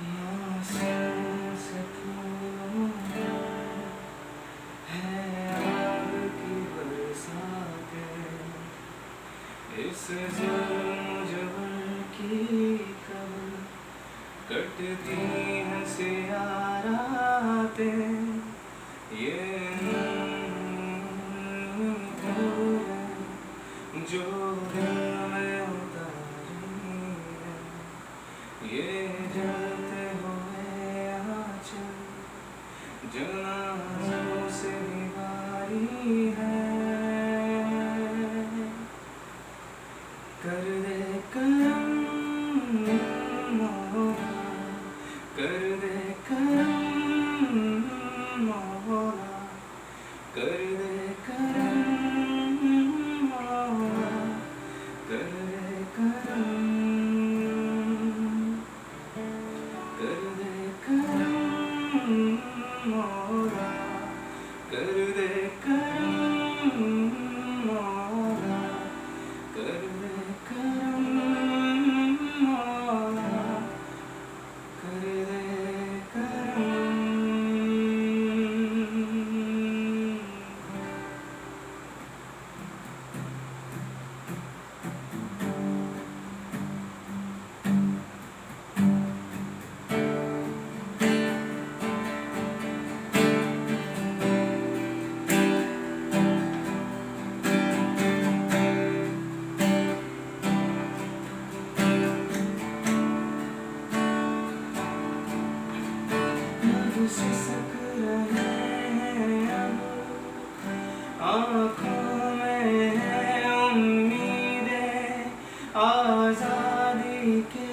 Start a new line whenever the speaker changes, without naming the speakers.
मौसम से फूलों में है आग की बरसातें, इस जुल्म की कब कटती हैं सियारातें, ये जो दिल में उतारी है, ये जलते हुए आँचल जनाज़ों से भी भारी है। कर दे करम मौला, कर दे करम मौला, कर दे करम मौला, कर दे करम, कर दे करम मौला, कर दे करम मौला, कर दे करम मौला, कर दे करम। सिसक रहे हैं अब आँखों में है उम्मीदें आज़ादी के